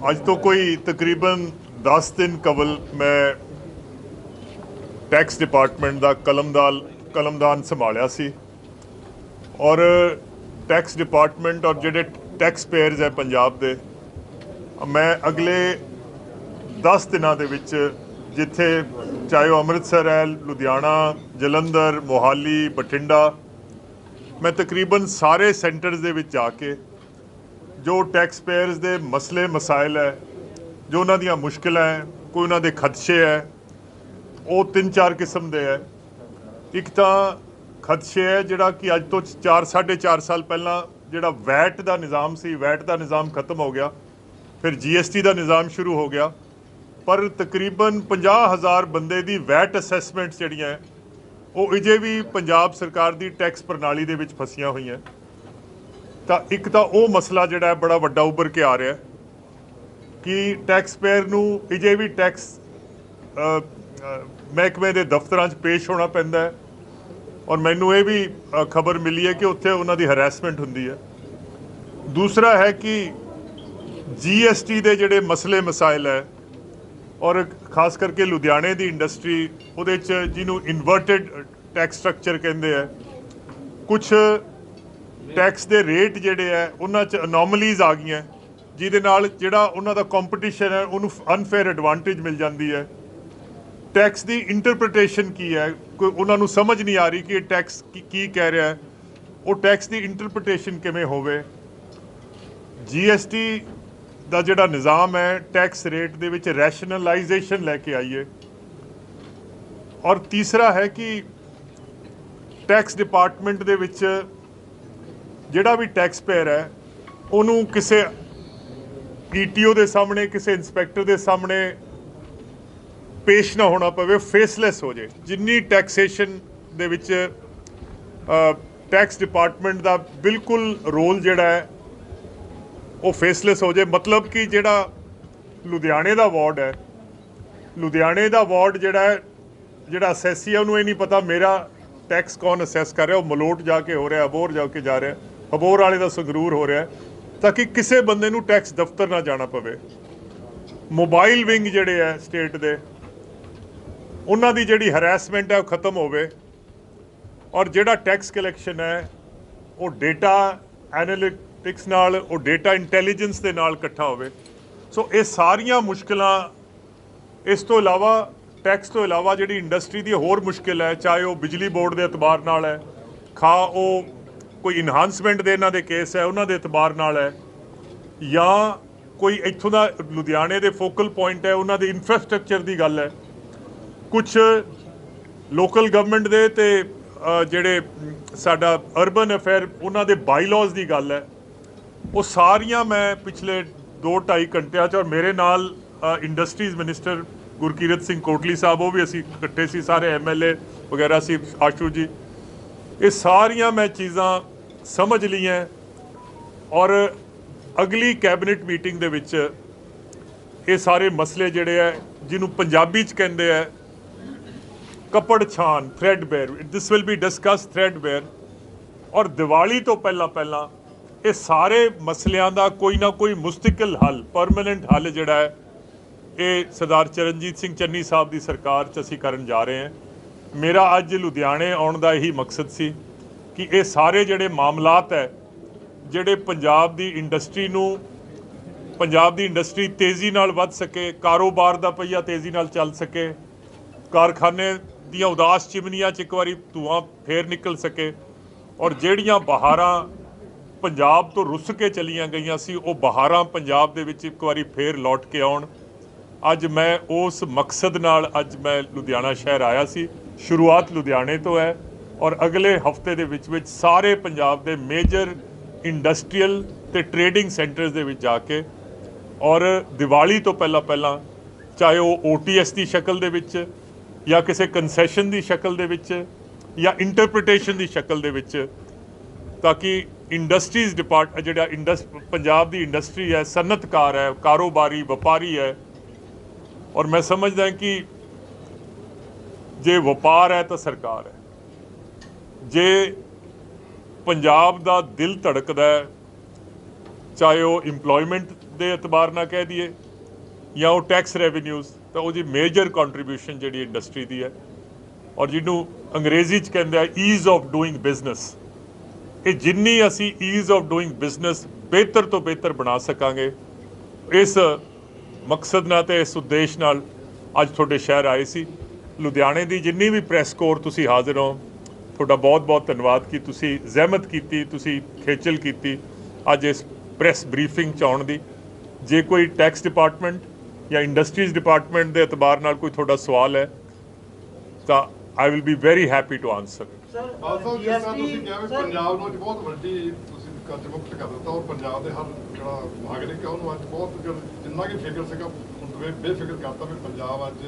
ਅੱਜ ਤੋਂ ਕੋਈ ਤਕਰੀਬਨ 10 ਦਿਨ ਕਬਲ ਮੈਂ ਟੈਕਸ ਡਿਪਾਰਟਮੈਂਟ ਦਾ ਕਲਮਦਾਨ ਸੰਭਾਲਿਆ ਸੀ ਔਰ ਟੈਕਸ ਡਿਪਾਰਟਮੈਂਟ ਔਰ ਜਿਹੜੇ ਟੈਕਸ ਪੇਅਰਸ ਹੈ ਪੰਜਾਬ ਦੇ ਮੈਂ ਅਗਲੇ 10 ਦਿਨਾਂ ਦੇ ਵਿੱਚ ਜਿੱਥੇ ਚਾਹੇ ਉਹ ਅੰਮ੍ਰਿਤਸਰ ਹੈ, ਲੁਧਿਆਣਾ, ਜਲੰਧਰ, ਮੋਹਾਲੀ, ਬਠਿੰਡਾ, ਮੈਂ ਤਕਰੀਬਨ ਸਾਰੇ ਸੈਂਟਰਸ ਦੇ ਵਿੱਚ ਜਾ ਕੇ ਜੋ ਟੈਕਸ ਪੇਅਰਸ ਦੇ ਮਸਲੇ ਮਸਾਇਲ ਹੈ, ਜੋ ਉਹਨਾਂ ਦੀਆਂ ਮੁਸ਼ਕਿਲਾਂ ਹੈ, ਕੋਈ ਉਹਨਾਂ ਦੇ ਖਦਸ਼ੇ ਹੈ, ਉਹ 3-4 ਕਿਸਮ ਦੇ ਹੈ। ਇੱਕ ਤਾਂ ਖਦਸ਼ੇ ਹੈ ਜਿਹੜਾ ਕਿ ਅੱਜ ਤੋਂ 4-4.5 ਸਾਲ ਪਹਿਲਾਂ ਜਿਹੜਾ ਵੈਟ ਦਾ ਨਿਜ਼ਾਮ ਸੀ, ਵੈਟ ਦਾ ਨਿਜ਼ਾਮ ਖਤਮ ਹੋ ਗਿਆ, ਫਿਰ GST ਦਾ ਨਿਜ਼ਾਮ ਸ਼ੁਰੂ ਹੋ ਗਿਆ, ਪਰ ਤਕਰੀਬਨ 50,000 ਬੰਦੇ ਦੀ ਵੈਟ ਅਸੈਸਮੈਂਟਸ ਜਿਹੜੀਆਂ ਉਹ ਅਜੇ ਵੀ ਪੰਜਾਬ ਸਰਕਾਰ ਦੀ ਟੈਕਸ ਪ੍ਰਣਾਲੀ ਦੇ ਵਿੱਚ ਫਸੀਆਂ ਹੋਈਆਂ। ਤਾਂ ਇੱਕ ਤਾਂ ਉਹ ਮਸਲਾ ਜਿਹੜਾ ਬੜਾ ਵੱਡਾ ਉੱਭਰ ਕੇ ਆ ਰਿਹਾ ਕਿ ਟੈਕਸ ਪੇਅਰ ਨੂੰ ਅਜੇ ਵੀ ਟੈਕਸ ਮਹਿਕਮੇ ਦੇ ਦਫ਼ਤਰਾਂ 'ਚ ਪੇਸ਼ ਹੋਣਾ ਪੈਂਦਾ ਹੈ ਔਰ ਮੈਨੂੰ ਇਹ ਵੀ ਖਬਰ ਮਿਲੀ ਹੈ ਕਿ ਉੱਥੇ ਉਹਨਾਂ ਦੀ ਹਰੈਸਮੈਂਟ ਹੁੰਦੀ ਹੈ। ਦੂਸਰਾ ਹੈ ਕਿ GST ਦੇ ਜਿਹੜੇ ਮਸਲੇ ਮਸਾਇਲ ਹੈ ਔਰ ਖਾਸ ਕਰਕੇ ਲੁਧਿਆਣੇ ਦੀ ਇੰਡਸਟਰੀ ਉਹਦੇ 'ਚ ਜਿਹਨੂੰ ਇਨਵਰਟਿਡ ਟੈਕਸ ਸਟਰਕਚਰ ਕਹਿੰਦੇ ਆ, ਕੁਛ ਟੈਕਸ ਦੇ ਰੇਟ ਜਿਹੜੇ ਹੈ ਉਹਨਾਂ 'ਚ ਅਨੋਮਲੀਜ਼ ਆ ਗਈਆਂ ਜਿਹਦੇ ਨਾਲ ਜਿਹੜਾ ਉਹਨਾਂ ਦਾ ਕੰਪੀਟੀਸ਼ਨ ਹੈ ਉਹਨੂੰ ਅਨਫੇਅਰ ਐਡਵਾਂਟੇਜ ਮਿਲ ਜਾਂਦੀ ਹੈ। ਟੈਕਸ ਦੀ ਇੰਟਰਪ੍ਰੀਟੇਸ਼ਨ ਕੀ ਹੈ, ਕੋਈ ਉਹਨਾਂ ਨੂੰ ਸਮਝ ਨਹੀਂ ਆ ਰਹੀ ਕਿ ਇਹ ਟੈਕਸ ਕੀ ਕਹਿ ਰਿਹਾ ਹੈ, ਉਹ ਟੈਕਸ ਦੀ ਇੰਟਰਪ੍ਰੀਟੇਸ਼ਨ ਕਿਵੇਂ ਹੋਵੇ। GST ਦਾ ਜਿਹੜਾ ਨਿਜ਼ਾਮ ਹੈ ਟੈਕਸ ਰੇਟ ਦੇ ਵਿੱਚ ਰੈਸ਼ਨਲਾਈਜੇਸ਼ਨ ਲੈ ਕੇ ਆਈਏ। ਔਰ ਤੀਸਰਾ ਹੈ ਕਿ ਟੈਕਸ ਡਿਪਾਰਟਮੈਂਟ ਦੇ ਵਿੱਚ ਜਿਹੜਾ ਵੀ ਟੈਕਸ ਪੇਅਰ ਹੈ ਉਹਨੂੰ ਕਿਸੇ ETO ਦੇ ਸਾਹਮਣੇ, ਕਿਸੇ ਇੰਸਪੈਕਟਰ ਦੇ ਸਾਹਮਣੇ ਪੇਸ਼ ਨਾ ਹੋਣਾ ਪਵੇ, ਫੇਸਲੈਸ ਹੋ ਜਾਏ। ਜਿੰਨੀ ਟੈਕਸੇਸ਼ਨ ਦੇ ਵਿੱਚ ਟੈਕਸ ਡਿਪਾਰਟਮੈਂਟ ਦਾ ਬਿਲਕੁਲ ਰੋਲ ਜਿਹੜਾ ਹੈ ਉਹ ਫੇਸਲੈਸ ਹੋ ਜਾਏ। ਮਤਲਬ ਕਿ ਜਿਹੜਾ ਲੁਧਿਆਣੇ ਦਾ ਵਾਰਡ ਹੈ, ਲੁਧਿਆਣੇ ਦਾ ਵਾਰਡ ਜਿਹੜਾ ਅਸੈਸੀ ਹੈ ਉਹਨੂੰ ਇਹ ਨਹੀਂ ਪਤਾ ਮੇਰਾ ਟੈਕਸ ਕੌਣ ਅਸੈਸ ਕਰ ਰਿਹਾ, ਉਹ ਮਲੋਟ ਜਾ ਕੇ ਹੋ ਰਿਹਾ, ਅਬੋਹਰ ਜਾ ਕੇ ਜਾ ਰਿਹਾ, ਅਬੋਹਰ ਵਾਲੇ ਦਾ ਸੰਗਰੂਰ ਹੋ ਰਿਹਾ, ਤਾਂ ਕਿ ਕਿਸੇ ਬੰਦੇ ਨੂੰ ਟੈਕਸ ਦਫ਼ਤਰ ਨਾ ਜਾਣਾ ਪਵੇ। ਮੋਬਾਈਲ ਵਿੰਗ ਜਿਹੜੇ ਹੈ ਸਟੇਟ ਦੇ, ਉਹਨਾਂ ਦੀ ਜਿਹੜੀ ਹਰੈਸਮੈਂਟ ਹੈ ਉਹ ਖਤਮ ਹੋਵੇ ਔਰ ਜਿਹੜਾ ਟੈਕਸ ਕਲੈਕਸ਼ਨ ਹੈ ਉਹ ਡੇਟਾ ਐਨਾਲਿਟਿਕਸ ਨਾਲ, ਉਹ ਡੇਟਾ ਇੰਟੈਲੀਜੈਂਸ ਦੇ ਨਾਲ ਇਕੱਠਾ ਹੋਵੇ। ਸੋ ਇਹ ਸਾਰੀਆਂ ਮੁਸ਼ਕਿਲਾਂ, ਇਸ ਤੋਂ ਇਲਾਵਾ ਟੈਕਸ ਤੋਂ ਇਲਾਵਾ ਜਿਹੜੀ ਇੰਡਸਟਰੀ ਦੀ ਹੋਰ ਮੁਸ਼ਕਿਲ ਹੈ, ਚਾਹੇ ਉਹ ਬਿਜਲੀ ਬੋਰਡ ਦੇ ਇਤਬਾਰ ਨਾਲ ਹੈ, ਉਹ ਕੋਈ ਇਨਹਾਂਸਮੈਂਟ ਦੇ ਇਹਨਾਂ ਦੇ ਕੇਸ ਹੈ ਉਹਨਾਂ ਦੇ ਇਤਬਾਰ ਨਾਲ ਹੈ, ਜਾਂ ਕੋਈ ਇੱਥੋਂ ਦਾ ਲੁਧਿਆਣੇ ਦੇ ਫੋਕਲ ਪੁਆਇੰਟ ਹੈ ਉਹਨਾਂ ਦੇ ਇਨਫਰਾਸਟ੍ਰਕਚਰ ਦੀ ਗੱਲ ਹੈ, ਕੁਛ ਲੋਕਲ ਗਵਰਨਮੈਂਟ ਦੇ ਤੇ ਜਿਹੜੇ ਸਾਡਾ ਅਰਬਨ ਅਫੇਅਰ ਉਹਨਾਂ ਦੇ ਬਾਈਲਾਜ਼ ਦੀ ਗੱਲ ਹੈ। ਉਹ ਸਾਰੀਆਂ ਮੈਂ ਪਿਛਲੇ 2-2.5 ਘੰਟਿਆਂ 'ਚ, ਔਰ ਮੇਰੇ ਨਾਲ ਇੰਡਸਟਰੀਜ਼ ਮਿਨਿਸਟਰ ਗੁਰਕੀਰਤ ਸਿੰਘ ਕੋਟਲੀ ਸਾਹਿਬ, ਉਹ ਵੀ ਅਸੀਂ ਇਕੱਠੇ ਸੀ, ਸਾਰੇ MLA ਵਗੈਰਾ ਸੀ, ਆਸ਼ੂ ਜੀ, ਇਹ ਸਾਰੀਆਂ ਮੈਂ ਚੀਜ਼ਾਂ ਸਮਝ ਲਈਆਂ ਔਰ ਅਗਲੀ ਕੈਬਨਿਟ ਮੀਟਿੰਗ ਦੇ ਵਿੱਚ ਇਹ ਸਾਰੇ ਮਸਲੇ ਜਿਹੜੇ ਹੈ, ਜਿਹਨੂੰ ਪੰਜਾਬੀ 'ਚ ਕਹਿੰਦੇ ਹੈ ਕੱਪੜ ਛਾਨ, ਥ੍ਰੈਡਬੇਅਰ, ਦਿਸ ਵਿਲ ਬੀ ਡਿਸਕਸ ਥ੍ਰੈਡਬੇਅਰ। ਔਰ ਦੀਵਾਲੀ ਤੋਂ ਪਹਿਲਾਂ ਇਹ ਸਾਰੇ ਮਸਲਿਆਂ ਦਾ ਕੋਈ ਨਾ ਕੋਈ ਮੁਸਤਕਿਲ ਹੱਲ, ਪਰਮਾਨੈਂਟ ਹੱਲ ਜਿਹੜਾ ਹੈ ਇਹ ਸਰਦਾਰ ਚਰਨਜੀਤ ਸਿੰਘ ਚੰਨੀ ਸਾਹਿਬ ਦੀ ਸਰਕਾਰ 'ਚ ਅਸੀਂ ਕਰਨ ਜਾ ਰਹੇ ਹਾਂ। ਮੇਰਾ ਅੱਜ ਲੁਧਿਆਣੇ ਆਉਣ ਦਾ ਇਹੀ ਮਕਸਦ ਸੀ ਕਿ ਇਹ ਸਾਰੇ ਜਿਹੜੇ ਮਾਮਲਾਤ ਹੈ, ਜਿਹੜੇ ਪੰਜਾਬ ਦੀ ਇੰਡਸਟਰੀ ਤੇਜ਼ੀ ਨਾਲ ਵੱਧ ਸਕੇ, ਕਾਰੋਬਾਰ ਦਾ ਪਹੀਆ ਤੇਜ਼ੀ ਨਾਲ ਚੱਲ ਸਕੇ, ਕਾਰਖਾਨੇ ਦੀਆਂ ਉਦਾਸ ਚਿਮਨੀਆਂ 'ਚ ਇੱਕ ਵਾਰੀ ਧੂੰਆਂ ਫੇਰ ਨਿਕਲ ਸਕੇ, ਔਰ ਜਿਹੜੀਆਂ ਬਹਾਰਾਂ ਪੰਜਾਬ ਤੋਂ ਰੁੱਸ ਕੇ ਚਲੀਆਂ ਗਈਆਂ ਸੀ ਉਹ ਬਹਾਰਾਂ ਪੰਜਾਬ ਦੇ ਵਿੱਚ ਇੱਕ ਵਾਰੀ ਫੇਰ ਲੌਟ ਕੇ ਆਉਣ। ਅੱਜ ਮੈਂ ਉਸ ਮਕਸਦ ਨਾਲ ਅੱਜ ਮੈਂ ਲੁਧਿਆਣਾ ਸ਼ਹਿਰ ਆਇਆ ਸੀ। ਸ਼ੁਰੂਆਤ ਲੁਧਿਆਣੇ ਤੋਂ ਹੈ ਔਰ ਅਗਲੇ ਹਫਤੇ ਦੇ ਵਿੱਚ ਸਾਰੇ ਪੰਜਾਬ ਦੇ ਮੇਜਰ ਇੰਡਸਟਰੀਅਲ ਤੇ ਟ੍ਰੇਡਿੰਗ ਸੈਂਟਰਸ ਦੇ ਵਿੱਚ ਜਾ ਕੇ, ਔਰ ਦੀਵਾਲੀ ਤੋਂ ਪਹਿਲਾਂ ਚਾਹੇ ਉਹ OTS ਦੀ ਸ਼ਕਲ ਦੇ ਵਿੱਚ ਜਾਂ ਕਿਸੇ ਕੰਸੈਸ਼ਨ ਦੀ ਸ਼ਕਲ ਦੇ ਵਿੱਚ ਜਾਂ ਇੰਟਰਪ੍ਰੀਟੇਸ਼ਨ ਦੀ ਸ਼ਕਲ ਦੇ ਵਿੱਚ, ਤਾਂ ਕਿ ਇੰਡਸਟਰੀਜ਼ ਜਿਹੜਾ ਪੰਜਾਬ ਦੀ ਇੰਡਸਟਰੀ ਹੈ, ਸਨਅਤਕਾਰ ਹੈ, ਕਾਰੋਬਾਰੀ, ਵਪਾਰੀ ਹੈ, ਔਰ ਮੈਂ ਸਮਝਦਾ ਕਿ ਜੇ ਵਪਾਰ ਹੈ ਤਾਂ ਸਰਕਾਰ ਹੈ, ਜੇ ਪੰਜਾਬ ਦਾ ਦਿਲ ਧੜਕਦਾ ਹੈ, ਚਾਹੇ ਉਹ ਇੰਪਲੋਇਮੈਂਟ ਦੇ ਇਤਬਾਰ ਨਾਲ ਕਹਿ ਦਈਏ ਜਾਂ ਉਹ ਟੈਕਸ ਰੈਵਨਿਊਜ਼, ਤਾਂ ਉਹਦੀ ਮੇਜਰ ਕੰਟਰੀਬਿਊਸ਼ਨ ਜਿਹੜੀ ਇੰਡਸਟਰੀ ਦੀ ਹੈ, ਔਰ ਜਿਹਨੂੰ ਅੰਗਰੇਜ਼ੀ 'ਚ ਕਹਿੰਦੇ ਆ ਈਜ਼ ਆਫ ਡੂਇੰਗ ਬਿਜ਼ਨਸ, ਇਹ ਜਿੰਨੀ ਅਸੀਂ ਈਜ਼ ਆਫ ਡੂਇੰਗ ਬਿਜ਼ਨਸ ਬਿਹਤਰ ਤੋਂ ਬਿਹਤਰ ਬਣਾ ਸਕਾਂਗੇ, ਇਸ ਮਕਸਦ ਨਾਲ ਤੇ ਇਸ ਉਦੇਸ਼ ਨਾਲ ਅੱਜ ਤੁਹਾਡੇ ਸ਼ਹਿਰ ਆਏ ਸੀ। ਲੁਧਿਆਣੇ ਦੀ ਜਿੰਨੀ ਵੀ ਪ੍ਰੈਸ ਕੋਰ ਤੁਸੀਂ ਹਾਜ਼ਰ ਹੋ, ਤੁਹਾਡਾ ਬਹੁਤ ਬਹੁਤ ਧੰਨਵਾਦ ਕਿ ਤੁਸੀਂ ਜ਼ਹਿਮਤ ਕੀਤੀ, ਤੁਸੀਂ ਖੇਚਲ ਕੀਤੀ ਅੱਜ ਇਸ ਪ੍ਰੈਸ ਬਰੀਫਿੰਗ 'ਚ ਆਉਣ ਦੀ। ਜੇ ਕੋਈ ਟੈਕਸ ਡਿਪਾਰਟਮੈਂਟ ਜਾਂ ਇੰਡਸਟਰੀਜ਼ ਡਿਪਾਰਟਮੈਂਟ ਦੇ ਇਤਬਾਰ ਨਾਲ ਕੋਈ ਤੁਹਾਡਾ ਸਵਾਲ ਹੈ ਤਾਂ I will be very happy to answer. ਤੁਸੀਂ ਕਿਹਾ ਵੀ ਪੰਜਾਬ ਨੂੰ ਅੱਜ ਬਹੁਤ ਵੱਡੀ ਤੁਸੀਂ ਕਰਜ਼ ਮੁਕਤ ਕਰ ਦਿੱਤਾ, ਔਰ ਪੰਜਾਬ ਦੇ ਹਰ ਜਿਹੜਾ ਨਾਗਰਿਕ ਹੈ ਉਹਨੂੰ ਅੱਜ ਬਹੁਤ ਜਿੰਨਾ ਕਿ ਫਿਕਰ ਸੀਗਾ ਹੁਣ ਬੇਫਿਕਰ ਕਰਤਾ ਵੀ ਪੰਜਾਬ ਅੱਜ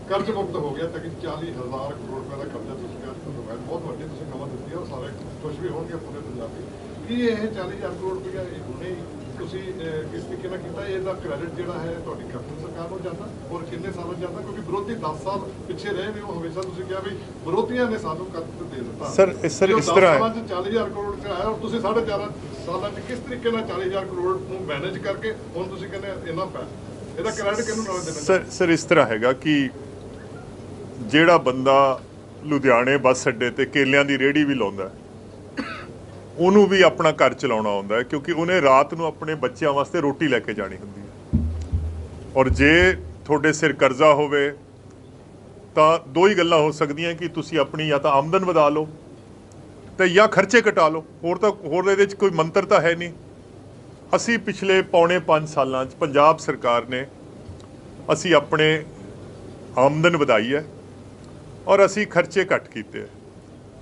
ਕਰਜ਼ ਮੁਕਤ ਹੋ ਗਿਆ। ਤਾਂ ਕਿ 40,000 ਕਰੋੜ ਰੁਪਏ ਦਾ ਕਰਜ਼ਾ ਤੁਸੀਂ ਕਿਹਾ ਬਹੁਤ ਵੱਡੀ ਤੁਸੀਂ ਖਬਰ ਦਿੱਤੀ ਹੈ, ਔਰ ਸਾਰੇ ਖੁਸ਼ ਵੀ ਹੋਣਗੇ ਪੂਰੇ ਪੰਜਾਬੀ। ਕੀ ਇਹ 40,000 ਕਰੋੜ ਰੁਪਇਆ ਇਹ ਹੁਣੇ ਤੁਸੀਂ ਕਿਸ ਤਰੀਕੇ ਨਾਲ ਕੀਤਾ, ਇਹਦਾ ਕ੍ਰੈਡਿਟ ਜਿਹੜਾ ਹੈ ਤੁਹਾਡੀ ਕੈਪਟਨ ਸਰਕਾਰ ਨੂੰ ਜਾਂਦਾ ਔਰ ਕਿੰਨੇ ਸਾਲਾਂ ਜਾਂਦਾ? ਕਿਉਂਕਿ ਵਿਰੋਧੀ 10 ਸਾਲ ਪਿੱਛੇ ਰਹੇ ਨੇ, ਉਹ ਹਮੇਸ਼ਾ ਤੁਸੀਂ ਕਿਹਾ ਵੀ ਵਿਰੋਧੀਆਂ ਨੇ ਸਾਨੂੰ ਕਰਜ਼ ਦੇ ਦਿੱਤਾ। ਸਰ ਇਸ ਤਰ੍ਹਾਂ ਹੈ 40,000 ਕਰੋੜ ਚ ਆਇਆ, ਔਰ ਤੁਸੀਂ 4.5 ਸਾਲਾਂ ਚ ਕਿਸ ਤਰੀਕੇ ਨਾਲ 40,000 ਕਰੋੜ ਨੂੰ ਮੈਨੇਜ ਕਰਕੇ ਹੁਣ ਤੁਸੀਂ ਕਹਿੰਦੇ ਇੰਨਾ ਪੈ, ਇਹਦਾ ਕ੍ਰੈਡਿਟ ਕਿਹਨੂੰ ਨਾਲ ਦੇਣਾ? ਸਰ ਇਸ ਤਰ੍ਹਾਂ ਹੈਗਾ ਕਿ ਜਿਹੜਾ ਬੰਦਾ ਲੁਧਿਆਣੇ ਬੱਸ ਅੱਡੇ ਤੇ ਕੇਲਿਆਂ ਦੀ ਰੇਹੜੀ ਵੀ ਲਾਉਂਦਾ, ਉਹਨੂੰ ਵੀ ਆਪਣਾ ਘਰ ਚਲਾਉਣਾ ਆਉਂਦਾ ਹੈ, ਕਿਉਂਕਿ ਉਹਨੇ ਰਾਤ ਨੂੰ ਆਪਣੇ ਬੱਚਿਆਂ ਵਾਸਤੇ ਰੋਟੀ ਲੈ ਕੇ ਜਾਣੀ ਹੁੰਦੀ ਹੈ। ਔਰ ਜੇ ਤੁਹਾਡੇ ਸਿਰ ਕਰਜ਼ਾ ਹੋਵੇ ਤਾਂ ਦੋ ਹੀ ਗੱਲਾਂ ਹੋ ਸਕਦੀਆਂ ਕਿ ਤੁਸੀਂ ਆਪਣੀ ਜਾਂ ਤਾਂ ਆਮਦਨ ਵਧਾ ਲਓ ਤੇ ਜਾਂ ਖਰਚੇ ਘਟਾ ਲਓ। ਹੋਰ ਇਹਦੇ 'ਚ ਕੋਈ ਮੰਤਰ ਤਾਂ ਹੈ ਨਹੀਂ। ਅਸੀਂ ਪਿਛਲੇ ਪੌਣੇ 5 ਸਾਲਾਂ 'ਚ ਪੰਜਾਬ ਸਰਕਾਰ ਨੇ ਅਸੀਂ ਆਪਣੇ ਆਮਦਨ ਵਧਾਈ ਹੈ ਔਰ ਅਸੀਂ ਖਰਚੇ ਘੱਟ ਕੀਤੇ।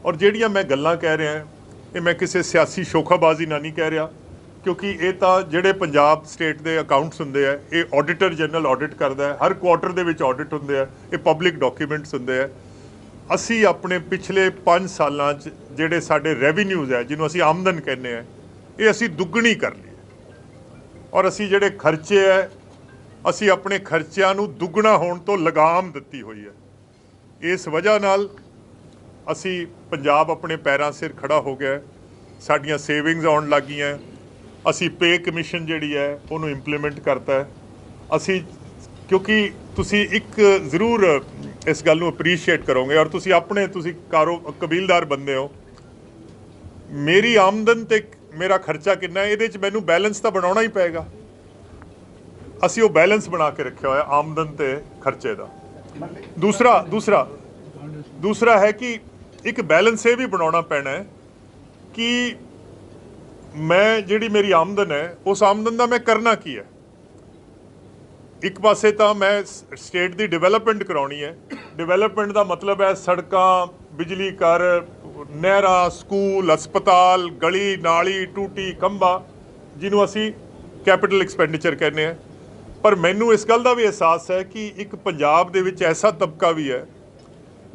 ਔਰ ਜਿਹੜੀਆਂ ਮੈਂ ਗੱਲਾਂ ਕਹਿ ਰਿਹਾ ਇਹ ਮੈਂ ਕਿਸੇ ਸਿਆਸੀ ਸ਼ੋਖਾਬਾਜ਼ੀ ਨਾਲ ਨਹੀਂ ਕਹਿ ਰਿਹਾ, ਕਿਉਂਕਿ ਇਹ ਤਾਂ ਜਿਹੜੇ ਪੰਜਾਬ ਸਟੇਟ ਦੇ ਅਕਾਊਂਟਸ ਹੁੰਦੇ ਆ ਇਹ ਆਡੀਟਰ ਜਨਰਲ ਆਡਿਟ ਕਰਦਾ ਹੈ, ਹਰ ਕੁਆਟਰ ਦੇ ਵਿੱਚ ਆਡਿਟ ਹੁੰਦੇ ਆ, ਇਹ ਪਬਲਿਕ ਡਾਕੂਮੈਂਟਸ ਹੁੰਦੇ ਆ। ਅਸੀਂ ਆਪਣੇ ਪਿਛਲੇ 5 ਸਾਲਾਂ 'ਚ ਜਿਹੜੇ ਸਾਡੇ ਰੈਵਨਿਊਜ਼ ਹੈ, ਜਿਹਨੂੰ ਅਸੀਂ ਆਮਦਨ ਕਹਿੰਦੇ ਆ, ਇਹ ਅਸੀਂ ਦੁੱਗਣੀ ਕਰ ਲਈ। ਔਰ ਅਸੀਂ ਜਿਹੜੇ ਖਰਚੇ ਹੈ, ਅਸੀਂ ਆਪਣੇ ਖਰਚਿਆਂ ਨੂੰ ਦੁੱਗਣਾ ਹੋਣ ਤੋਂ ਲਗਾਮ ਦਿੱਤੀ ਹੋਈ ਹੈ। ਇਸ ਵਜ੍ਹਾ ਨਾਲ ਅਸੀਂ ਪੰਜਾਬ ਆਪਣੇ ਪੈਰਾਂ ਸਿਰ ਖੜਾ ਹੋ ਗਿਆ। ਸਾਡੀਆਂ ਸੇਵਿੰਗਸ ਆਉਣ ਲੱਗ ਗਈਆਂ। ਅਸੀਂ ਪੇ ਕਮਿਸ਼ਨ ਜਿਹੜੀ ਹੈ ਉਹਨੂੰ ਇੰਪਲੀਮੈਂਟ ਕਰਤਾ। ਅਸੀਂ ਕਿਉਂਕਿ ਤੁਸੀਂ ਇੱਕ ਜ਼ਰੂਰ ਇਸ ਗੱਲ ਨੂੰ ਅਪਰੀਸ਼ੀਏਟ ਕਰੋਗੇ, ਔਰ ਤੁਸੀਂ ਕਬੀਲਦਾਰ ਬੰਦੇ ਹੋ। ਮੇਰੀ ਆਮਦਨ ਤੇ ਮੇਰਾ ਖਰਚਾ ਕਿੰਨਾ ਹੈ, ਇਹਦੇ 'ਚ ਮੈਨੂੰ ਬੈਲੈਂਸ ਤਾਂ ਬਣਾਉਣਾ ਹੀ ਪਏਗਾ। ਅਸੀਂ ਉਹ ਬੈਲੈਂਸ ਬਣਾ ਕੇ ਰੱਖਿਆ ਹੋਇਆ ਆਮਦਨ ਤੇ ਖਰਚੇ ਦਾ। ਦੂਸਰਾ ਹੈ ਕਿ ਇੱਕ ਬੈਲੈਂਸ ਇਹ ਵੀ ਬਣਾਉਣਾ ਪੈਣਾ ਹੈ ਕਿ ਮੈਂ ਜਿਹੜੀ ਮੇਰੀ ਆਮਦਨ ਹੈ ਉਸ ਆਮਦਨ ਦਾ ਮੈਂ ਕਰਨਾ ਕੀ ਹੈ। ਇੱਕ ਪਾਸੇ ਤਾਂ ਮੈਂ ਸਟੇਟ ਦੀ ਡਿਵੈਲਪਮੈਂਟ ਕਰਾਉਣੀ ਹੈ। ਡਿਵੈਲਪਮੈਂਟ ਦਾ ਮਤਲਬ ਹੈ ਸੜਕਾਂ, ਬਿਜਲੀ ਘਰ, ਨਹਿਰਾਂ, ਸਕੂਲ, ਹਸਪਤਾਲ, ਗਲੀ ਨਾਲੀ, ਟੂਟੀ ਖੰਭਾ, ਜਿਹਨੂੰ ਅਸੀਂ ਕੈਪੀਟਲ ਐਕਸਪੈਂਡੀਚਰ ਕਹਿੰਦੇ ਹਾਂ। ਪਰ ਮੈਨੂੰ ਇਸ ਗੱਲ ਦਾ ਵੀ ਅਹਿਸਾਸ ਹੈ ਕਿ ਇੱਕ ਪੰਜਾਬ ਦੇ ਵਿੱਚ ਐਸਾ ਤਬਕਾ ਵੀ ਹੈ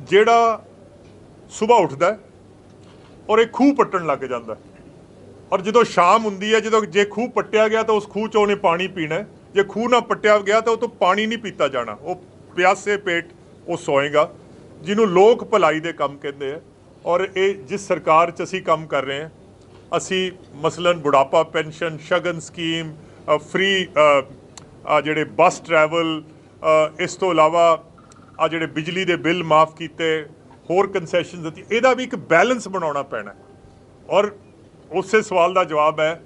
ਜਿਹੜਾ ਸੁਬਾਹ ਉੱਠਦਾ ਔਰ ਇਹ ਖੂਹ ਪੱਟਣ ਲੱਗ ਜਾਂਦਾ, ਔਰ ਜਦੋਂ ਸ਼ਾਮ ਹੁੰਦੀ ਹੈ, ਜੇ ਖੂਹ ਪੱਟਿਆ ਗਿਆ ਤਾਂ ਉਸ ਖੂਹ 'ਚ ਉਹਨੇ ਪਾਣੀ ਪੀਣਾ, ਜੇ ਖੂਹ ਨਾ ਪੱਟਿਆ ਗਿਆ ਤਾਂ ਉਹ ਤੋਂ ਪਾਣੀ ਨਹੀਂ ਪੀਤਾ ਜਾਣਾ, ਉਹ ਪਿਆਸੇ ਪੇਟ ਉਹ ਸੋਏਗਾ, ਜਿਹਨੂੰ ਲੋਕ ਭਲਾਈ ਦੇ ਕੰਮ ਕਹਿੰਦੇ ਆ। ਔਰ ਇਹ ਜਿਸ ਸਰਕਾਰ 'ਚ ਅਸੀਂ ਕੰਮ ਕਰ ਰਹੇ ਹਾਂ, ਅਸੀਂ ਮਸਲਨ ਬੁਢਾਪਾ ਪੈਨਸ਼ਨ, ਸ਼ਗਨ ਸਕੀਮ, ਫ੍ਰੀ ਜਿਹੜੇ ਬੱਸ ਟਰੈਵਲ, ਇਸ ਤੋਂ ਇਲਾਵਾ ਆ ਜਿਹੜੇ ਬਿਜਲੀ ਦੇ ਬਿੱਲ ਮਾਫ ਕੀਤੇ, ਹੋਰ ਕੰਸੈਸ਼ਨ ਦਿੱਤੀ, ਇਹਦਾ ਵੀ ਇੱਕ ਬੈਲੈਂਸ ਬਣਾਉਣਾ ਪੈਣਾ। ਔਰ ਉਸੇ ਸਵਾਲ ਦਾ ਜਵਾਬ ਹੈ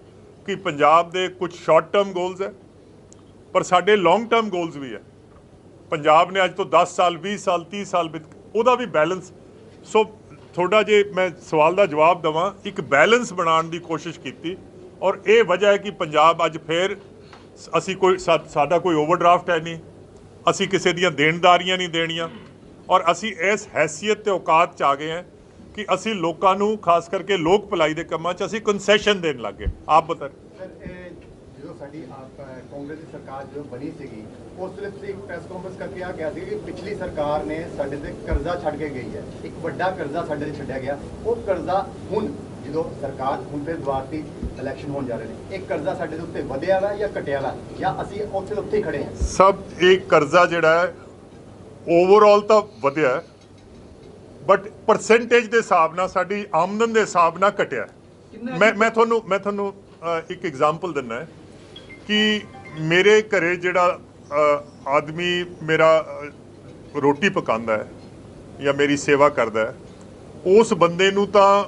ਕਿ ਪੰਜਾਬ ਦੇ ਕੁਝ ਸ਼ਾਰਟ ਟਰਮ ਗੋਲਸ ਹੈ, ਪਰ ਸਾਡੇ ਲੌਂਗ ਟਰਮ ਗੋਲਸ ਵੀ ਹੈ। ਪੰਜਾਬ ਨੇ ਅੱਜ ਤੋਂ 10 ਸਾਲ 20 ਸਾਲ 30 ਸਾਲ ਉਹਦਾ ਵੀ ਬੈਲੈਂਸ। ਸੋ ਤੁਹਾਡਾ ਜੇ ਮੈਂ ਸਵਾਲ ਦਾ ਜਵਾਬ ਦੇਵਾਂ, ਇੱਕ ਬੈਲੈਂਸ ਬਣਾਉਣ ਦੀ ਕੋਸ਼ਿਸ਼ ਕੀਤੀ, ਔਰ ਇਹ ਵਜ੍ਹਾ ਹੈ ਕਿ ਪੰਜਾਬ ਅੱਜ ਫੇਰ ਅਸੀਂ ਸਾਡਾ ਕੋਈ ਓਵਰਡਰਾਫਟ ਹੈ ਨਹੀਂ, ਅਸੀਂ ਕਿਸੇ ਦੀਆਂ ਦੇਣਦਾਰੀਆਂ ਨਹੀਂ ਦੇਣੀਆਂ, ਔਰ ਅਸੀਂ ਇਸ ਹੈਸੀਅਤ ਤੇ ਔਕਾਤ 'ਚ ਆ ਗਏ ਹਾਂ ਕਿ ਅਸੀਂ ਲੋਕਾਂ ਨੂੰ, ਖਾਸ ਕਰਕੇ ਲੋਕ ਭਲਾਈ ਦੇ ਕੰਮਾਂ 'ਚ ਅਸੀਂ ਕੰਸੈਸ਼ਨ ਦੇਣ ਲੱਗ ਗਏ। ਆਪ ਬਤਾ ਜਦੋਂ ਸਾਡੀ ਕਾਂਗਰਸ ਦੀ ਸਰਕਾਰ ਜਦੋਂ ਬਣੀ ਸੀਗੀ, ਉਸ ਵੇਲੇ ਤੁਸੀਂ ਇੱਕ ਪ੍ਰੈਸ ਕਾਨਫਰੰਸ ਕਰਕੇ ਆ ਗਿਆ ਸੀ ਕਿ ਪਿਛਲੀ ਸਰਕਾਰ ਨੇ ਸਾਡੇ ਤੇ ਕਰਜ਼ਾ ਛੱਡ ਕੇ ਗਈ ਹੈ, ਇੱਕ ਵੱਡਾ ਕਰਜ਼ਾ ਸਾਡੇ ਤੇ ਛੱਡਿਆ ਗਿਆ। ਉਹ ਕਰਜ਼ਾ ਹੁਣ ਜਦੋਂ ਸਰਕਾਰ ਹੁਣ ਫਿਰ ਦੁਆਰਤੀ ਇਲੈਕਸ਼ਨ ਹੋਣ ਜਾ ਰਹੇ ਨੇ, ਇਹ ਕਰਜ਼ਾ ਸਾਡੇ ਦੇ ਉੱਤੇ ਵਧਿਆ ਵਾ ਜਾਂ ਘਟਿਆ ਵਾ, ਜਾਂ ਅਸੀਂ ਉੱਥੇ ਹੀ ਖੜੇ ਹਾਂ? ਸਭ ਇਹ ਕਰਜ਼ਾ ਜਿਹੜਾ ਹੈ ਓਵਰਆਲ ਤਾਂ ਵਧਿਆ ਹੈ, ਬਟ ਪਰਸੈਂਟੇਜ ਦੇ ਹਿਸਾਬ ਨਾਲ, ਸਾਡੀ ਆਮਦਨ ਦੇ ਹਿਸਾਬ ਨਾਲ ਘਟਿਆ। ਮੈਂ ਤੁਹਾਨੂੰ ਇੱਕ ਐਗਜ਼ਾਮਪਲ ਦਿੰਦਾ ਕਿ ਮੇਰੇ ਘਰੇ ਜਿਹੜਾ ਆਦਮੀ ਮੇਰਾ ਰੋਟੀ ਪਕਾਉਂਦਾ ਹੈ ਜਾਂ ਮੇਰੀ ਸੇਵਾ ਕਰਦਾ ਹੈ, ਉਸ ਬੰਦੇ ਨੂੰ ਤਾਂ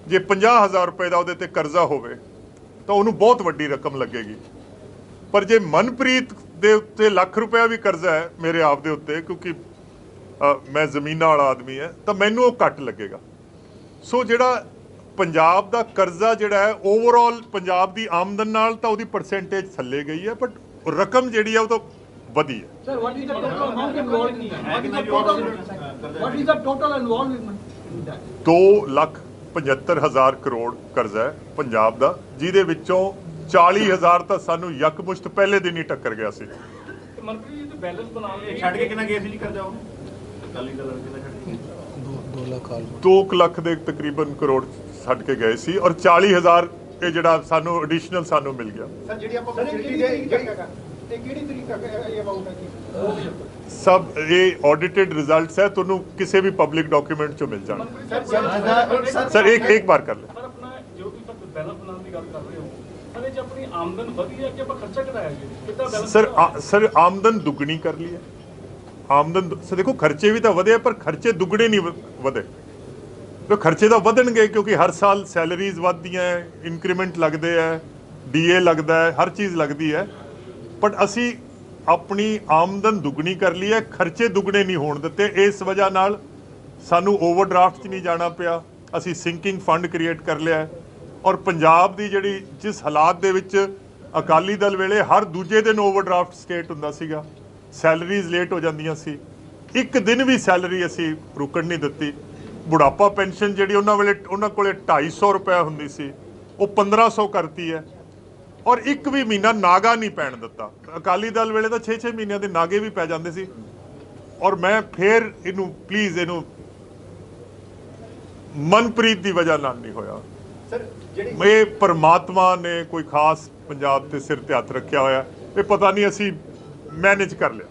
ਜੇ 50,000 ਰੁਪਏ ਦਾ ਉਹਦੇ ਤੇ ਕਰਜ਼ਾ ਹੋਵੇ ਤਾਂ ਉਹਨੂੰ ਬਹੁਤ ਵੱਡੀ ਰਕਮ ਲੱਗੇਗੀ। ਪਰ ਜੇ ਮਨਪ੍ਰੀਤ ਦੇ ਉੱਤੇ ਲੱਖ ਰੁਪਇਆ ਵੀ ਕਰਜ਼ਾ ਹੈ ਮੇਰੇ ਆਪ ਦੇ ਉੱਤੇ, ਕਿਉਂਕਿ ਮੈਂ ਜ਼ਮੀਨਾਂ ਵਾਲਾ ਆਦਮੀ ਹੈ, ਤਾਂ ਮੈਨੂੰ ਉਹ ਘੱਟ ਲੱਗੇਗਾ। ਸੋ ਜਿਹੜਾ ਪੰਜਾਬ ਦਾ ਕਰਜ਼ਾ ਜਿਹੜਾ ਹੈ ਓਵਰਆਲ ਪੰਜਾਬ ਦੀ ਆਮਦਨ ਨਾਲ ਤਾਂ ਉਹਦੀ ਪਰਸੈਂਟੇਜ ਥੱਲੇ ਗਈ ਹੈ, ਬਟ ਰਕਮ ਜਿਹੜੀ ਹੈ ਉਹ ਤਾਂ ਵਧੀ ਹੈ। Sir, what is the total amount involved in that? What is the total involvement in that? 2,75,000 crore ਕਰਜ਼ਾ ਹੈ ਪੰਜਾਬ ਦਾ, ਜਿਹਦੇ ਵਿੱਚੋਂ 40,000 ਤਾਂ ਸਾਨੂੰ ਯਕਮੁਸ਼ਤ ਪਹਿਲੇ ਦਿਨ ਹੀ ਟੱਕਰ ਗਿਆ ਸੀ। ਮਨਪ੍ਰੀਤ ਜੀ ਬੈਲੈਂਸ ਬਣਾ ਲਿਆ ਛੱਡ ਕੇ ਕਿੰਨਾ ਗਏ ਸੀ ਜੀ ਕਰਜ਼ਾ ਉਹ ਅਕਾਲੀ ਦਲ ਕਿੰਨਾ ਛੱਡ ਕੇ 2 ਲੱਖ ਦੇ ਤਕਰੀਬਨ ਕਰੋੜ ਛੱਡ ਕੇ ਗਏ ਸੀ, ਔਰ 40,000 ਇਹ ਜਿਹੜਾ ਸਾਨੂੰ ਐਡੀਸ਼ਨਲ ਸਾਨੂੰ ਮਿਲ ਗਿਆ। ਸਰ ਜਿਹੜੀ ਆਪਾਂ ਫੈਸਿਲਿਟੀ ਦੇ ਕਿਹੜੀ ਤਰੀਕ ਤੱਕ ਇਹ ਅਮਾਉਂਟ ਹੈ ਜੀ? ਸਭ ਇਹ ਆਡਿਟਡ ਰਿਜ਼ਲਟਸ ਹੈ, ਤੁਹਾਨੂੰ ਕਿਸੇ ਵੀ ਪਬਲਿਕ ਡਾਕੂਮੈਂਟ ਚੋਂ ਮਿਲ ਜਾਣਾ। ਸਰ ਇੱਕ ਬਾਰ ਕਰ ਲੈ। ਸਰ ਆਪਣਾ ਜੋ ਵੀ ਤੁਸੀਂ ਬੈਲੈਂਸ ਬਣਾਉਣ ਦੀ ਗੱਲ ਕਰ ਰਹੇ ਹੋ, ਸਰ ਇਹ 'ਚ ਆਪਣੀ ਆਮਦਨ ਵਧੀ ਹੈ ਕਿ ਆਪਾਂ ਖਰਚਾ ਘਟਾਇਆ ਜੀ? ਕਿੱਦਾਂ ਬੈਲੈਂਸ? ਸਰ ਆਮਦਨ ਦੁੱਗਣੀ ਕਰ ਲਈ ਹੈ। ਆਮਦਨ ਸਰ ਦੇਖੋ ਖਰਚੇ ਵੀ ਤਾਂ ਵਧੇ, ਪਰ ਖਰਚੇ ਦੁੱਗਣੇ ਨਹੀਂ ਵਧੇ। ਤੇ ਖਰਚੇ ਤਾਂ ਵਧਣਗੇ ਕਿਉਂਕਿ ਹਰ ਸਾਲ ਸੈਲਰੀਜ਼ ਵੱਧਦੀਆਂ, ਇਨਕਰੀਮੈਂਟ ਲੱਗਦੇ ਹੈ, ਡੀਏ ਲੱਗਦਾ ਹੈ, ਹਰ ਚੀਜ਼ ਲੱਗਦੀ ਹੈ। ਬਟ ਅਸੀਂ ਆਪਣੀ ਆਮਦਨ ਦੁੱਗਣੀ ਕਰ ਲਈ ਹੈ, ਖਰਚੇ ਦੁੱਗਣੇ ਨਹੀਂ ਹੋਣ ਦਿੱਤੇ। ਇਸ ਵਜ੍ਹਾ ਨਾਲ ਸਾਨੂੰ ਓਵਰਡਰਾਫਟ 'ਚ ਨਹੀਂ ਜਾਣਾ ਪਿਆ, ਅਸੀਂ ਸਿੰਕਿੰਗ ਫੰਡ ਕ੍ਰੀਏਟ ਕਰ ਲਿਆ ਹੈ। ਔਰ ਪੰਜਾਬ ਦੀ ਜਿਹੜੀ ਜਿਸ ਹਾਲਾਤ ਦੇ ਵਿੱਚ ਅਕਾਲੀ ਦਲ ਵੇਲੇ ਹਰ ਦੂਜੇ ਦਿਨ ਓਵਰਡਰਾਫਟ ਸਟੇਟ ਹੁੰਦਾ ਸੀਗਾ, ਸੈਲਰੀਜ਼ ਲੇਟ ਹੋ ਜਾਂਦੀਆਂ ਸੀ, ਇੱਕ ਦਿਨ ਵੀ ਸੈਲਰੀ ਅਸੀਂ ਰੁਕਣ ਨਹੀਂ ਦਿੱਤੀ। ਬੁਢਾਪਾ ਪੈਨਸ਼ਨ ਜਿਹੜੀ ਉਹਨਾਂ ਵੇਲੇ ਉਹਨਾਂ ਕੋਲੇ 250 ਰੁਪਏ ਹੁੰਦੀ ਸੀ, ਉਹ 1500 ਕਰਤੀ ਹੈ। ਔਰ ਇੱਕ ਵੀ ਮਹੀਨਾ ਨਾਗਾ ਨਹੀਂ ਪੈਣ ਦਿੱਤਾ। ਅਕਾਲੀ ਦਲ ਵੇਲੇ ਤਾਂ 6-6 ਮਹੀਨਿਆਂ ਦੇ ਨਾਗੇ ਵੀ ਪੈ ਜਾਂਦੇ ਸੀ। ਔਰ ਮੈਂ ਫੇਰ ਇਹਨੂੰ ਪਲੀਜ਼ ਇਹਨੂੰ ਮਨਪ੍ਰੀਤ ਦੀ ਵਜ੍ਹਾ ਨਾਲ ਨਹੀਂ ਹੋਇਆ। ਸਰ ਜਿਹੜੀ ਇਹ ਪਰਮਾਤਮਾ ਨੇ ਕੋਈ ਖਾਸ ਪੰਜਾਬ ਤੇ ਸਿਰ ਤੇ ਹੱਥ ਰੱਖਿਆ ਹੋਇਆ, ਇਹ ਪਤਾ ਨਹੀਂ ਅਸੀਂ ਮੈਨੇਜ ਕਰ ਲਿਆ।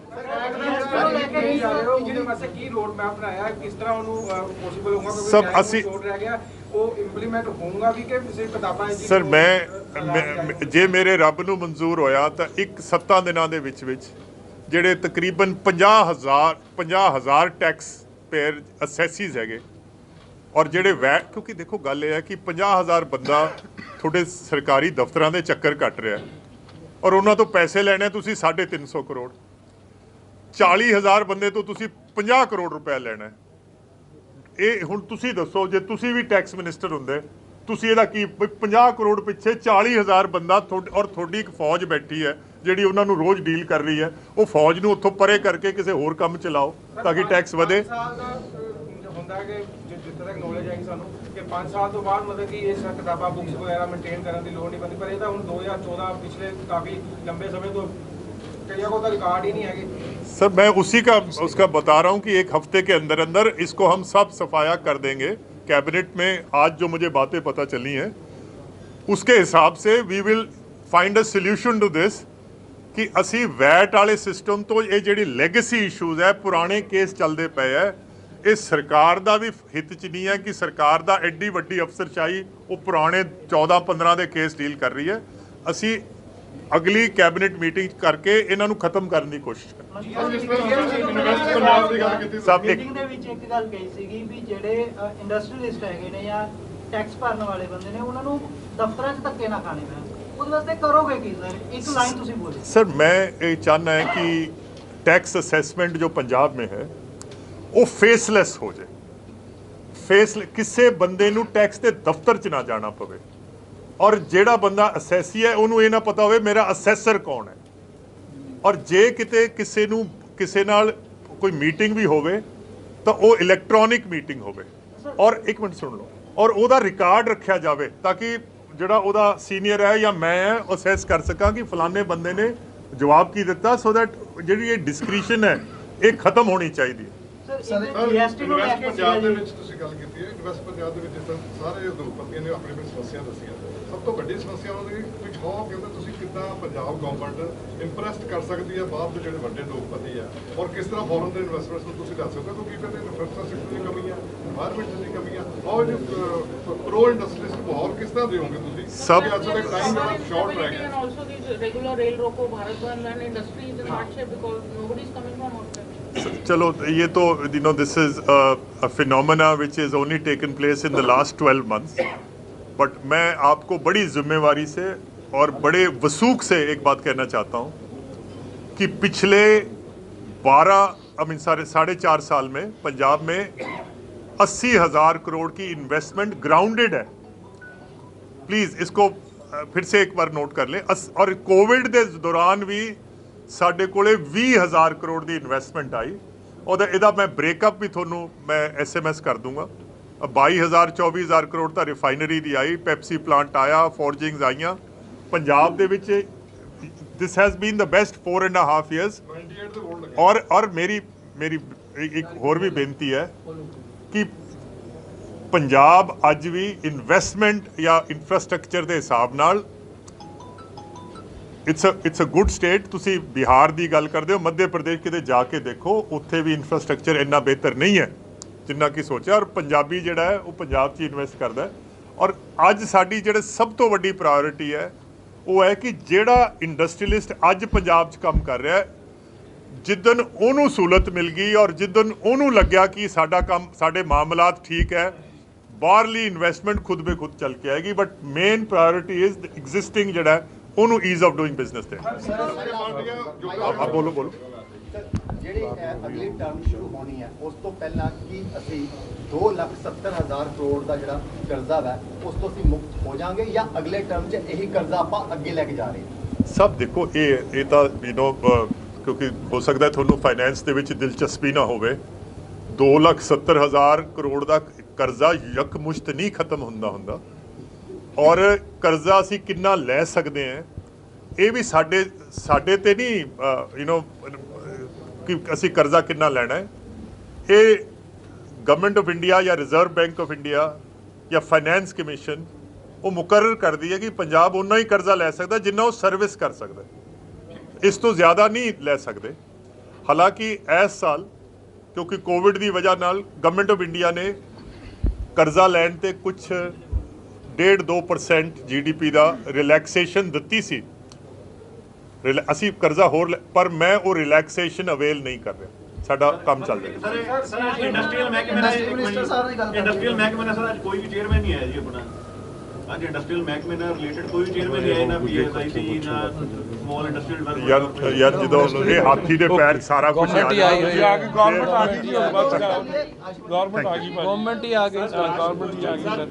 ਜਿਹਦੇ ਵਾਸਤੇ ਕੀ ਰੋਡ ਮੈਪ ਬਣਾਇਆ, ਕਿਸ ਤਰ੍ਹਾਂ ਉਹਨੂੰ ਪੋਸੀਬਲ ਹੋਊਗਾ? ਕਿਉਂਕਿ ਸਭ ਅਸੀਂ ਛੋਟ ਰਹਿ ਗਿਆ, ਉਹ ਇੰਪਲੀਮੈਂਟ ਹੋਊਗਾ ਵੀ ਕਿ ਸਿਰਫ ਕਿਤਾਬਾਂ ਵਿੱਚ? ਸਰ ਮੈਂ ਜੇ ਮੇਰੇ ਰੱਬ ਨੂੰ ਮਨਜ਼ੂਰ ਹੋਇਆ ਤਾਂ 7 ਦਿਨਾਂ ਦੇ ਵਿੱਚ ਜਿਹੜੇ ਤਕਰੀਬਨ 50,000 ਟੈਕਸ ਪੇਅਰ ਅਸੈਸਿਸ ਹੈਗੇ, ਔਰ ਜਿਹੜੇ ਵੈਟ, ਕਿਉਂਕਿ ਦੇਖੋ ਗੱਲ ਇਹ ਹੈ ਕਿ 50,000 ਬੰਦਾ ਤੁਹਾਡੇ ਸਰਕਾਰੀ ਦਫ਼ਤਰਾਂ ਦੇ ਚੱਕਰ ਕੱਟ ਰਿਹਾ ਔਰ ਉਹਨਾਂ ਤੋਂ ਪੈਸੇ ਲੈਣੇ ਤੁਸੀਂ 350 ਕਰੋੜ, 40,000 ਬੰਦੇ ਤੋਂ ਤੁਸੀਂ 50 ਕਰੋੜ ਰੁਪਏ ਲੈਣਾ। ਇਹ ਹੁਣ ਤੁਸੀਂ ਦੱਸੋ, ਜੇ ਤੁਸੀਂ ਵੀ ਟੈਕਸ ਮਿਨਿਸਟਰ ਹੁੰਦੇ, ਤੁਸੀਂ ਇਹਦਾ ਕੀ 50 ਕਰੋੜ ਪਿੱਛੇ 40,000 ਬੰਦਾ ਔਰ ਤੁਹਾਡੀ ਇੱਕ ਫੌਜ ਬੈਠੀ ਹੈ ਜਿਹੜੀ ਉਹਨਾਂ ਨੂੰ ਰੋਜ਼ ਡੀਲ ਕਰ ਰਹੀ ਹੈ, ਉਹ ਫੌਜ ਨੂੰ ਉੱਥੋਂ ਪਰੇ ਕਰਕੇ ਕਿਸੇ ਹੋਰ ਕੰਮ ਚਲਾਓ ਤਾਂ ਕਿ ਟੈਕਸ ਵਧੇ। 5 ਸਾਲ ਦਾ ਹੁੰਦਾ ਕਿ ਜਿੱਥੇ ਤੱਕ ਨੌਲੇਜ ਆਏਗੀ ਸਾਨੂੰ ਕਿ 5 ਸਾਲ ਤੋਂ ਬਾਅਦ ਮਤਲਬ ਕਿ ਇਹ ਕਿਤਾਬਾਂ ਬੁੱਕਸ ਵਗੈਰਾ ਮੇਨਟੇਨ ਕਰਨ ਦੀ ਲੋੜ ਨਹੀਂ ਪੈਂਦੀ, ਪਰ ਇਹ ਤਾਂ ਹੁਣ 2014 ਪਿਛਲੇ ਕਾਫੀ लंबे समय तो कईयों को तो रिकॉर्ड ही नहीं है। सर मैं उसका बता रहा हूँ कि 1 हफ्ते के अंदर अंदर इसको हम सब सफाया कर देंगे। कैबिनेट में आज जो मुझे बातें पता चली हैं उसके हिसाब से we will find a solution to this कि असी वैट वाले सिस्टम तो ये जिहड़ी लैगेसी इशूज़ है, पुराने केस चलते पे है, ये सरकार का भी हित च नहीं है कि सरकार का एड्डी वड्डी अफसरशाही वो पुराने 14-15 के केस डील कर रही है। असी अगली कैबिनेट मीटिंग करके इन्हां नूं खत्म करने की कोशिश करेंगे। सब एक ਮੀਟਿੰਗ ਦੇ ਵਿੱਚ ਇੱਕ ਗੱਲ ਕਹੀ ਸੀਗੀ ਵੀ ਜਿਹੜੇ ਇੰਡਸਟਰੀਅਲਿਸਟ ਹੈਗੇ ਨੇ ਜਾਂ ਟੈਕਸ ਭਰਨ ਵਾਲੇ ਬੰਦੇ ਨੇ ਉਹਨਾਂ ਨੂੰ ਦਫ਼ਤਰਾਂ 'ਚ ਧੱਕੇ ਨਾ ਖਾਣੇ ਪੈਣ, ਉਹਦੇ ਵਾਸਤੇ ਕਰੋਗੇ ਕੀ ਸਰ? ਇੱਕ ਲਾਈਨ ਤੁਸੀਂ ਬੋਲੋ। सर मैं ये चाहना है कि टैक्स असेसमेंट जो पंजाब में है वो फेसलैस हो जाए, किसी बंदे नूं टैक्स के दफ्तर च ना जाना पवे, और ਜਿਹੜਾ ਬੰਦਾ ਅਸੈਸੀ ਹੈ ਉਹਨੂੰ ਇਹ ਨਾ ਪਤਾ ਹੋਵੇ ਮੇਰਾ ਅਸੈਸਰ ਕੌਣ ਹੈ। ਔਰ ਜੇ ਕਿਤੇ ਕਿਸੇ ਨਾਲ ਕੋਈ ਮੀਟਿੰਗ ਵੀ ਹੋਵੇ ਤਾਂ ਉਹ ਇਲੈਕਟ੍ਰੋਨਿਕ ਮੀਟਿੰਗ ਹੋਵੇ, ਔਰ ਇੱਕ ਮਿੰਟ ਸੁਣ ਲਓ, ਔਰ ਉਹਦਾ ਰਿਕਾਰਡ ਰੱਖਿਆ ਜਾਵੇ ਤਾਂ ਕਿ ਜਿਹੜਾ ਉਹਦਾ ਸੀਨੀਅਰ ਹੈ ਜਾਂ ਮੈਂ ਅਸੈਸ ਕਰ ਸਕਾਂ ਕਿ ਫਲਾਣੇ ਬੰਦੇ ਨੇ ਜਵਾਬ ਕੀ ਦਿੱਤਾ, ਸੋ ਦੈਟ ਜਿਹੜੀ ਇਹ ਡਿਸਕ੍ਰਿਸ਼ਨ ਹੈ ਇਹ ਖਤਮ ਹੋਣੀ ਚਾਹੀਦੀ ਹੈ। ਜੀਐਸਟੀ ਨੂੰ ਲੈ ਕੇ ਪੰਜਾਬ ਦੇ ਵਿੱਚ ਤੁਸੀਂ ਗੱਲ ਕੀਤੀ ਹੈ, ਇਨਵੈਸਟ ਪੰਜਾਬ ਦੇ ਵਿੱਚ ਜਿਸ ਤਰ੍ਹਾਂ ਸਾਰੇ ਉਦਯੋਗਪਤੀਆਂ ਨੇ ਆਪਣੀ ਸਮੱਸਿਆ ਦੱਸੀਆਂ ਸਭ ਤੋਂ ਵੱਡੀ ਸਮੱਸਿਆ ਉਹਨਾਂ ਦੀ ਵਿੱਚ ਹੋ ਕਹਿੰਦੇ ਤੁਸੀਂ ਕਿੱਦਾਂ ਪੰਜਾਬ ਗਵਰਨਮੈਂਟ ਇੰਪਰੈਸਡ ਕਰ ਸਕਦੀ ਹੈ ਬਾਹਰ ਦੇ ਜਿਹੜੇ ਵੱਡੇ ਲੋਕਪਤੀ ਆ ਔਰ ਕਿਸ ਤਰ੍ਹਾਂ ਫੋਰਨ ਦੇ ਇਨਵੈਸਟਮੈਂਟਸ ਨੂੰ ਤੁਸੀਂ ਦੱਸ ਸਕਦੇ ਹੋ ਕਿਉਂਕਿ ਕਹਿੰਦੇ ਇਨਫਰਾਸਟ੍ਰਕਚਰ ਦੀ ਕਮੀ ਆ এনवायरमेंट ਦੀ ਕਮੀ ਆ ਔਰ ਪ੍ਰੋ ਇੰਡਸਟਰੀਜ਼ ਮਾਹੌਲ ਕਿਸ ਤਰ੍ਹਾਂ ਦੇਵੋਗੇ ਤੁਸੀਂ ਸਭ ਅੱਜ ਦਾ ਟਾਈਮ ਜਿਹੜਾ ਸ਼ਾਰਟ ਰਹਿ ਗਿਆ also the regular rail roko Bharat Bandh industry is in hardship because nobody is coming from outside. चलो ये तो this is a phenomena which is only taken place in the last 12 months. But मैं आपको बड़ी जिम्मेवारी से और बड़े वसूख से एक बात कहना चाहता हूँ कि पिछले 4.5 साल में पंजाब में 80,000 करोड़ की इन्वेस्टमेंट ग्राउंडेड है। प्लीज़ इसको फिर से एक बार नोट कर लें। और कोविड के दौरान भी साढ़े कोले 20,000 करोड़ की इन्वेस्टमेंट आई और इहदा मैं ब्रेकअप भी थोनों मैं SMS कर दूंगा। 22,000 24,000 करोड़ तो रिफाइनरी की आई, पैप्सी प्लांट आया, फॉर्जिंग्स आईयां पंजाब दे विच। This has been the best 4.5 years. और मेरी एक होर भी बेनती है कि पंजाब अज भी इन्वेस्टमेंट या इंफ्रास्ट्रक्चर के हिसाब नाल इट्स अ गुड स्टेट। तुसी बिहार की गल करते हो, मध्य प्रदेश किते जाके देखो, उत्थे भी इंफ्रास्ट्रक्चर इन्ना बेहतर नहीं है जिन्ना कि सोचा। और पंजाबी जिहड़ा है वो पंजाब 'च इन्वेस्ट करता है। और अज साडी जिहड़ी सब तो वड्डी प्रायोरिटी है वो है कि जिहड़ा इंडस्ट्रीलिस्ट अज पंजाब 'च काम कर रहा है, जिदन ओनू सहूलत मिल गई और जिदन ओनू लग्या कि साडा काम साडे मामलात ठीक है, बाहरली इन्वेस्टमेंट खुद बे खुद चल के आएगी। But main priority is existing जिहड़ा है ਉਹਨੂੰ ਈਜ਼ ਆਫ ਡੂਇੰਗ ਬਿਜ਼ਨਸ ਤੇ। ਆਪ ਬੋਲੋ। ਜਿਹੜੀ ਅਗਲੀ ਟਰਮ ਸ਼ੁਰੂ ਹੋਣੀ ਹੈ ਉਸ ਤੋਂ ਪਹਿਲਾਂ ਕੀ ਅਸੀਂ 2,70,000 ਕਰੋੜ ਦਾ ਜਿਹੜਾ ਕਰਜ਼ਾ ਹੈ ਉਸ ਤੋਂ ਅਸੀਂ ਮੁਕਤ ਹੋ ਜਾਾਂਗੇ ਜਾਂ ਅਗਲੇ ਟਰਮ 'ਚ ਇਹੀ ਕਰਜ਼ਾ ਆਪਾਂ ਅੱਗੇ ਲੈ ਕੇ ਜਾ ਰਹੇ ਹਾਂ? ਸਭ ਦੇਖੋ ਇਹ ਤਾਂ ਕਿਉਂਕਿ ਹੋ ਸਕਦਾ ਤੁਹਾਨੂੰ ਫਾਈਨੈਂਸ ਦੇ ਵਿੱਚ ਦਿਲਚਸਪੀ ਨਾ ਹੋਵੇ। 2,70,000 ਕਰੋੜ ਦਾ ਕਰਜ਼ਾ ਯਕਮੁਸ਼ਤ ਨਹੀਂ ਖਤਮ ਹੁੰਦਾ ਔਰ ਕਰਜ਼ਾ ਅਸੀਂ ਕਿੰਨਾ ਲੈ ਸਕਦੇ ਹਾਂ ਇਹ ਵੀ ਸਾਡੇ ਤੇ ਨਹੀਂ ਕਿ ਅਸੀਂ ਕਰਜ਼ਾ ਕਿੰਨਾ ਲੈਣਾ ਹੈ। ਇਹ ਗਵਰਨਮੈਂਟ ਆਫ ਇੰਡੀਆ ਜਾਂ ਰਿਜ਼ਰਵ ਬੈਂਕ ਆਫ ਇੰਡੀਆ ਜਾਂ ਫਾਈਨੈਂਸ ਕਮਿਸ਼ਨ ਉਹ ਮੁਕਰਰ ਕਰਦੀ ਹੈ ਕਿ ਪੰਜਾਬ ਉਨਾ ਹੀ ਕਰਜ਼ਾ ਲੈ ਸਕਦਾ ਜਿੰਨਾ ਉਹ ਸਰਵਿਸ ਕਰ ਸਕਦਾ, ਇਸ ਤੋਂ ਜ਼ਿਆਦਾ ਨਹੀਂ ਲੈ ਸਕਦੇ। ਹਾਲਾਂਕਿ ਇਸ ਸਾਲ ਕਿਉਂਕਿ ਕੋਵਿਡ ਦੀ ਵਜ੍ਹਾ ਨਾਲ ਗਵਰਨਮੈਂਟ ਆਫ ਇੰਡੀਆ ਨੇ ਕਰਜ਼ਾ ਲੈਣ ਤੇ ਕੁਝ 1.5-2% GDP ਦਾ ਰਿਲੈਕਸੇਸ਼ਨ ਦਿੱਤੀ ਸੀ। ਅਸੀਂ ਕਰਜ਼ਾ ਹੋਰ ਪਰ ਮੈਂ ਉਹ ਰਿਲੈਕਸੇਸ਼ਨ ਅਵੇਲ ਨਹੀਂ ਕਰ ਰਿਹਾ। ਸਾਡਾ ਕੰਮ ਚੱਲ ਰਿਹਾ। ਸਰ ਇੰਡਸਟਰੀਅਲ ਮਹਿਕਮੇ ਨਾਲ ਸਰ ਅੱਜ ਕੋਈ ਵੀ ਚੇਅਰਮੈਨ ਨਹੀਂ ਆਇਆ ਜੀ ਆਪਣਾ। ਅੱਜ ਇੰਡਸਟਰੀਅਲ ਮਹਿਕਮੇ ਨਾਲ ਰਿਲੇਟਡ ਕੋਈ ਵੀ ਚੇਅਰਮੈਨ ਨਹੀਂ ਆਇਆ, ਨਾ PSIC ਨਾ ਸਮਾਲ ਇੰਡਸਟਰੀਅਲ ਡਿਵੈਲਪਮੈਂਟ। ਯਾਰ ਜਦੋਂ ਇਹ ਹਾਥੀ ਦੇ ਪੈਰ ਸਾਰਾ ਕੁਝ ਆ ਗਿਆ ਗਵਰਨਮੈਂਟ ਆ ਗਈ ਜੀ, ਗਵਰਨਮੈਂਟ ਆ ਗਈ, ਗਵਰਨਮੈਂਟ ਹੀ ਆ ਗਈ ਸਰ।